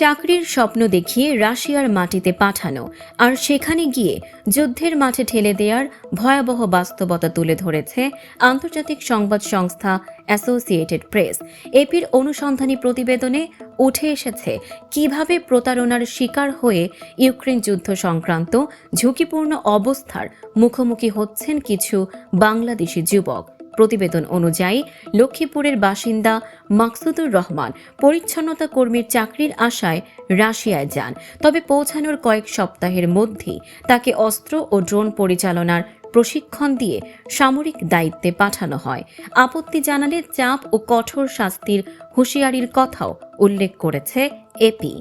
চাকরির স্বপ্ন দেখিয়ে রাশিয়ার মাটিতে পাঠানো আর সেখানে গিয়ে যুদ্ধের মাঠে ঠেলে দেওয়ার ভয়াবহ বাস্তবতা তুলে ধরেছে আন্তর্জাতিক সংবাদ সংস্থা অ্যাসোসিয়েটেড প্রেস। এপির অনুসন্ধানী প্রতিবেদনে উঠে এসেছে কিভাবে প্রতারণার শিকার হয়ে ইউক্রেন যুদ্ধ সংক্রান্ত ঝুঁকিপূর্ণ অবস্থার মুখোমুখি হচ্ছেন কিছু বাংলাদেশি যুবক। প্রতিবেদন অনুযায়ী লক্ষ্মীপুরের বাসিন্দা মাকসুদুর রহমান পরিচ্ছন্নতা কর্মীর চাকরির আশায় রাশিয়ায় যান। তবে পৌঁছানোর কয়েক সপ্তাহের মধ্যেই তাকে অস্ত্র ও ড্রোন পরিচালনার প্রশিক্ষণ দিয়ে সামরিক দায়িত্বে পাঠানো হয়। আপত্তি জানালে চাপ ও কঠোর শাস্তির হুঁশিয়ারির কথাও উল্লেখ করেছে এপি।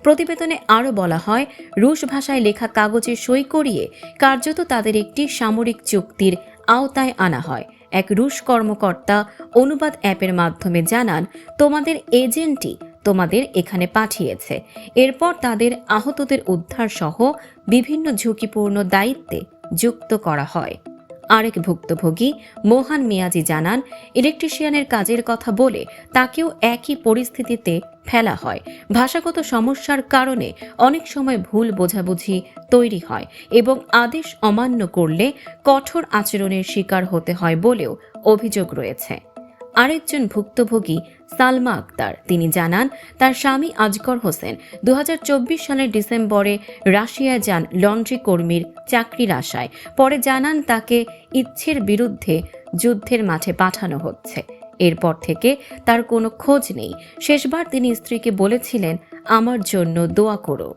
প্রতিবেদনে আরও বলা হয়, রুশ ভাষায় লেখা কাগজে সই করিয়ে কার্যত তাদের একটি সামরিক চুক্তির আওতায় আনা হয়। এক রুশ কর্মকর্তা অনুবাদ অ্যাপের মাধ্যমে জানান, তোমাদের এজেন্টই তোমাদের এখানে পাঠিয়েছে। এরপর তাদের আহতদের উদ্ধার সহ বিভিন্ন ঝুঁকিপূর্ণ দায়িত্বে যুক্ত করা হয়। আরেক ভুক্তভোগী মোহান মিয়াজি জানান, ইলেকট্রিশিয়ানের কাজের কথা বলে তাকেও একই পরিস্থিতিতে ফেলা হয়। ভাষাগত সমস্যার কারণে অনেক সময় ভুল বোঝাবুঝি তৈরি হয় এবং আদেশ অমান্য করলে কঠোর আচরণের শিকার হতে হয় বলেও অভিযোগ রয়েছে। আরেকজন ভুক্তভোগী সালমা আক্তার, তিনি জানান, তার স্বামী আজগর হোসেন 2024 সালের ডিসেম্বরে রাশিয়ায় যান লন্ড্রি কর্মীর চাকরির আশায়। পরে জানান তাকে ইচ্ছের বিরুদ্ধে যুদ্ধের মাঠে পাঠানো হচ্ছে। এরপর থেকে তার কোনো খোঁজ নেই। শেষবার তিনি স্ত্রীকে বলেছিলেন, আমার জন্য দোয়া করো।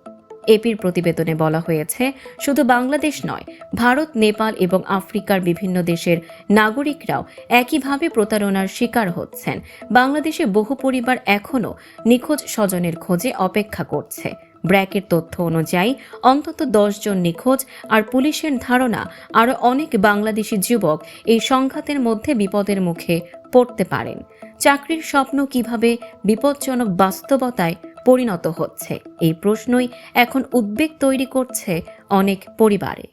এপির প্রতিবেদনে বলা হয়েছে, শুধু বাংলাদেশ নয়, ভারত, নেপাল এবং আফ্রিকার বিভিন্ন দেশের নাগরিকরাও একইভাবে প্রতারণার শিকার হচ্ছেন। বাংলাদেশে বহু পরিবার এখনও নিখোঁজ স্বজনের খোঁজে অপেক্ষা করছে। ব্র্যাকের তথ্য অনুযায়ী অন্তত 10 জন নিখোঁজ, আর পুলিশের ধারণা আরও অনেক বাংলাদেশি যুবক এই সংঘাতের মধ্যে বিপদের মুখে পড়তে পারেন। চাকরির স্বপ্ন কিভাবে বিপজ্জনক বাস্তবতায় পরিণত হচ্ছে, এই প্রশ্নই এখন উদ্বেগ তৈরি করছে অনেক পরিবারে।